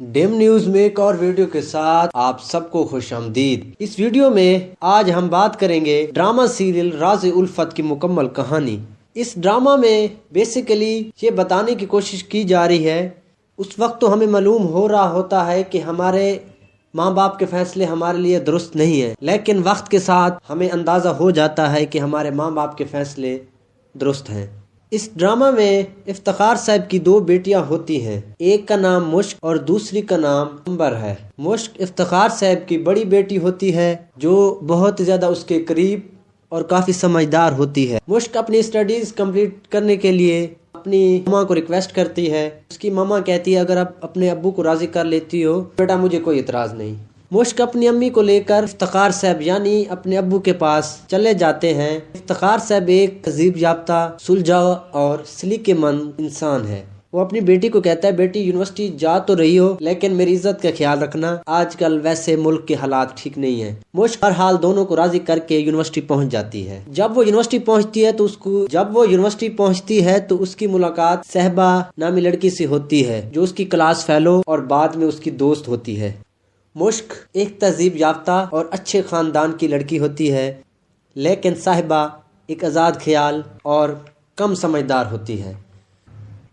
Dam news में एक और वीडियो के साथ आप सबको खुश आमदीद। इस वीडियो में आज हम बात करेंगे ड्रामा सीरियल राज़े उल्फत की मुकम्मल कहानी। इस ड्रामा में बेसिकली ये बताने की कोशिश की जा रही है, उस वक्त तो हमें मालूम हो रहा होता है कि हमारे माँ बाप के फैसले हमारे लिए दुरुस्त नहीं है, लेकिन वक्त के साथ हमें अंदाज़ा हो जाता है कि हमारे माँ बाप के फैसले दुरुस्त हैं। इस ड्रामा में इफ्तिखार साहब की दो बेटियां होती हैं, एक का नाम मुश्क और दूसरी का नाम अंबर है। मुश्क इफ्तिखार साहब की बड़ी बेटी होती है जो बहुत ज़्यादा उसके करीब और काफ़ी समझदार होती है। मुश्क अपनी स्टडीज़ कंप्लीट करने के लिए अपनी मामा को रिक्वेस्ट करती है। उसकी मामा कहती है अगर आप अपने अब्बू को राज़ी कर लेती हो बेटा मुझे कोई इतराज़ नहीं। मुश्क अपनी अम्मी को लेकर इफ्तिखार साहब यानी अपने अब्बू के पास चले जाते हैं। इफ्तिखार साहब एक तहज़ीब याफ्ता, सुलझा और सलीकेमंद इंसान है। वो अपनी बेटी को कहता है बेटी यूनिवर्सिटी जा तो रही हो लेकिन मेरी इज्जत का ख्याल रखना, आजकल वैसे मुल्क के हालात ठीक नहीं है। मुश्क हर हाल दोनों को राजी करके यूनिवर्सिटी पहुंच जाती है। जब वो यूनिवर्सिटी पहुंचती है तो उसकी मुलाकात सहबा नामी लड़की से होती है जो उसकी क्लास फेलो और बाद में उसकी दोस्त होती है। मुश्क एक तहज़ीब याफ्ता और अच्छे ख़ानदान की लड़की होती है, लेकिन साहिबा एक आज़ाद ख्याल और कम समझदार होती है।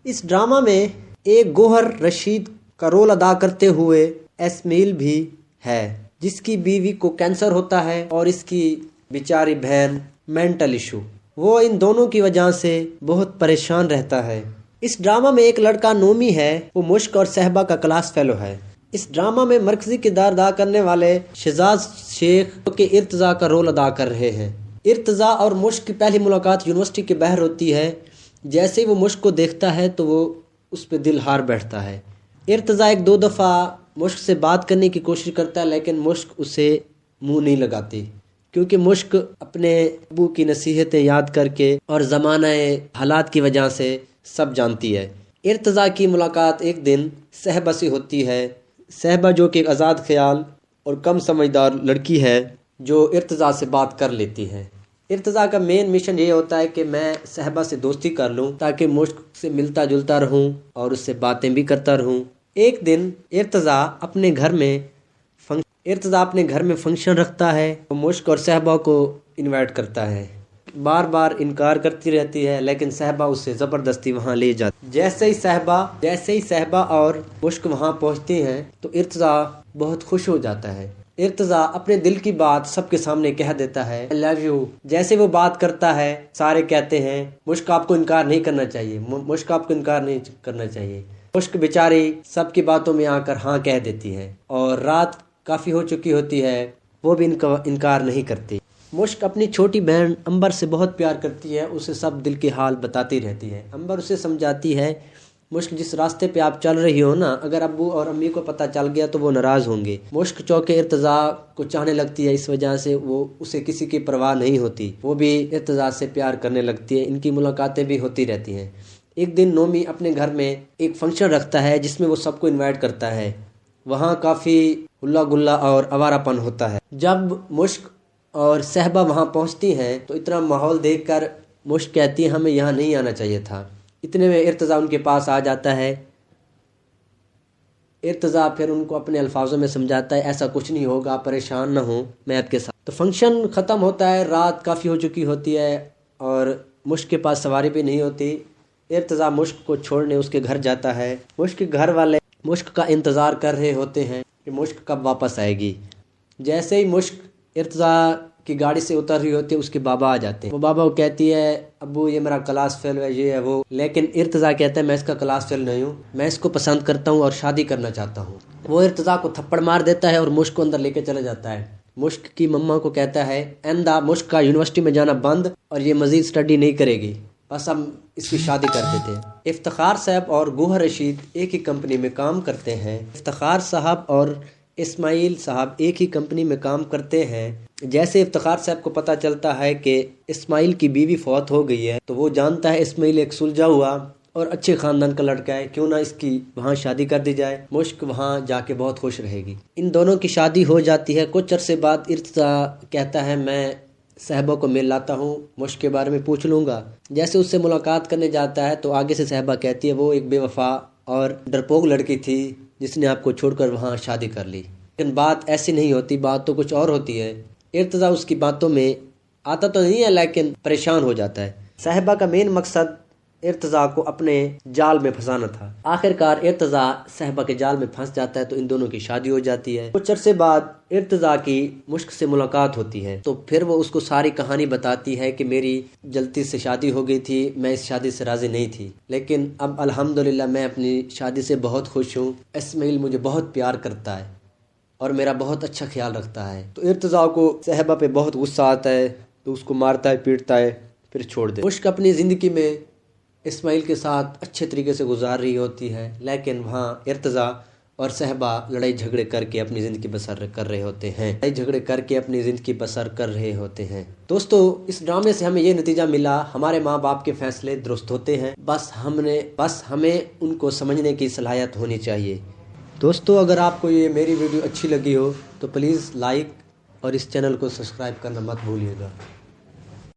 इस ड्रामा में एक गोहर रशीद का रोल अदा करते हुए इस्माइल भी है, जिसकी बीवी को कैंसर होता है और इसकी बेचारी बहन मेंटल इशू। वो इन दोनों की वजह से बहुत परेशान रहता है। इस ड्रामा में एक लड़का नोमी है, वो मुश्क और सहबा का क्लास फेलो है। इस ड्रामा में मरकजी किरदार अदा करने वाले शहजाद शेख के इर्तज़ा का रोल अदा कर रहे हैं। इर्तज़ा और मुश्क की पहली मुलाकात यूनिवर्सिटी के बाहर होती है। जैसे ही वो मुश्क को देखता है तो वो उस पर दिल हार बैठता है। इर्तज़ा एक दो दफ़ा मुश्क से बात करने की कोशिश करता है, लेकिन मुश्क उसे मुंह नहीं लगाती, क्योंकि मुश्क अपने अबू की नसीहतें याद करके और ज़माने हालात की वजह से सब जानती है। इर्तज़ा की मुलाकात एक दिन सहबा से होती है। सहबा जो कि एक आज़ाद ख्याल और कम समझदार लड़की है जो इर्तज़ा से बात कर लेती है। इर्तज़ा का मेन मिशन ये होता है कि मैं सहबा से दोस्ती कर लूं ताकि मुश्क से मिलता जुलता रहूं और उससे बातें भी करता रहूं। एक दिन इर्तज़ा अपने घर में फंक्शन रखता है तो मुश्क और सहबा को इनवाइट करता है। बार बार इनकार करती रहती है, लेकिन सहबा उससे ज़बरदस्ती वहाँ ले जाती। जैसे ही सहबा और मुश्क वहाँ पहुँचती हैं तो इर्तज़ा बहुत खुश हो जाता है। इर्तज़ा अपने दिल की बात सबके सामने कह देता है, आई लव यू। जैसे वो बात करता है सारे कहते हैं मुश्क आपको इनकार नहीं करना चाहिए। मुश्क बेचारी सबकी बातों में आकर हाँ कह देती है और रात काफ़ी हो चुकी होती है, वो भी इनकार नहीं करती। मुश्क अपनी छोटी बहन अंबर से बहुत प्यार करती है, उसे सब दिल के हाल बताती रहती है। अंबर उसे समझाती है मुश्क जिस रास्ते पे आप चल रही हो ना, अगर अब्बू और अम्मी को पता चल गया तो वो नाराज़ होंगे। मुश्क चौके इर्तज़ा को चाहने लगती है, इस वजह से वो उसे किसी की परवाह नहीं होती, वो भी इर्तज़ा से प्यार करने लगती है। इनकी मुलाकातें भी होती रहती हैं। एक दिन नोमी अपने घर में एक फंक्शन रखता है जिसमें वो सबको इन्वाइट करता है। वहाँ काफ़ी हुल्ला गुल्ला और आवारापन होता है। जब मुश्क और सहबा वहाँ पहुँचती हैं तो इतना माहौल देखकर मुश्क कहती है हमें यहाँ नहीं आना चाहिए था। इतने में इर्तज़ा उनके पास आ जाता है। इर्तज़ा फिर उनको अपने अल्फाजों में समझाता है ऐसा कुछ नहीं होगा, परेशान ना हो, मैं आपके साथ। तो फंक्शन ख़त्म होता है, रात काफ़ी हो चुकी होती है और मुश्क के पास सवारी भी नहीं होती। इर्तज़ा मुश्क को छोड़ने उसके घर जाता है। मुश्क के घर वाले मुश्क का इंतज़ार कर रहे होते हैं कि मुश्क कब वापस आएगी। जैसे ही मुश्क इर्तज़ा की गाड़ी से उतर रही होती है उसके बाबा आ जाते हैं। वो बाबा को कहती है अब्बू ये मेरा क्लास फेल है, ये है वो, लेकिन इर्तज़ा कहता है मैं इसका क्लास फेल नहीं हूँ, मैं इसको पसंद करता हूँ और शादी करना चाहता हूँ। वो इर्तज़ा को थप्पड़ मार देता है और मुश्क को अंदर लेके चला जाता है। मुश्क की मम्मा को कहता है आइंदा मुश्क का यूनिवर्सिटी में जाना बंद और ये मज़ीद स्टडी नहीं करेगी, बस हम इसकी शादी कर देते हैं। इफ्तिखार साहब और गोहर रशीद एक ही कंपनी में काम करते हैं। इफ्तिखार साहब और इस्माइल साहब एक ही कंपनी में काम करते हैं। जैसे इफ्तिखार साहब को पता चलता है कि इस्माइल की बीवी फौत हो गई है तो वो जानता है इस्माइल एक सुलझा हुआ और अच्छे ख़ानदान का लड़का है, क्यों ना इसकी वहाँ शादी कर दी जाए, मुश्क वहाँ जाके बहुत खुश रहेगी। इन दोनों की शादी हो जाती है। कुछ अरसे बाद इर्तज़ा कहता है मैं सहबा को मिल लाता हूँ, मुश्क के बारे में पूछ लूँगा। जैसे उससे मुलाकात करने जाता है तो आगे से सहबा कहती है वो एक बेवफा और डरपोक लड़की थी, जिसने आपको छोड़कर वहाँ शादी कर ली। लेकिन बात ऐसी नहीं होती, बात तो कुछ और होती है। इर्तिज़ा उसकी बातों में आता तो नहीं है लेकिन परेशान हो जाता है। साहिबा का मेन मकसद इर्तिज़ा को अपने जाल में फंसाना था। आखिरकार इर्तिज़ा साहिबा के जाल में फंस जाता है तो इन दोनों की शादी हो जाती है। कुछ अरसे बाद इर्तिज़ा की मुश्क से मुलाकात होती है तो फिर वो उसको सारी कहानी बताती है कि मेरी जल्दी से शादी हो गई थी, मैं इस शादी से राज़ी नहीं थी, लेकिन अब अल्हम्दुलिल्लाह मैं अपनी शादी से बहुत खुश हूँ। इस्माइल मुझे बहुत प्यार करता है और मेरा बहुत अच्छा ख्याल रखता है। तो इर्तिज़ा को साहिबा पे बहुत गुस्सा आता है तो उसको मारता है, पीटता है, फिर छोड़ दे। मुश्क अपनी ज़िंदगी में इस्माइल के साथ अच्छे तरीके से गुजार रही होती है, लेकिन वहाँ इर्तिज़ा और साहिबा लड़ाई झगड़े करके अपनी ज़िंदगी बसर कर रहे होते हैं। दोस्तों, इस ड्रामे से हमें ये नतीजा मिला, हमारे माँ बाप के फैसले दुरुस्त होते हैं, बस हमें उनको समझने की सलाहियत होनी चाहिए। दोस्तों, अगर आपको ये मेरी वीडियो अच्छी लगी हो तो प्लीज़ लाइक और इस चैनल को सब्सक्राइब करना मत भूलिएगा।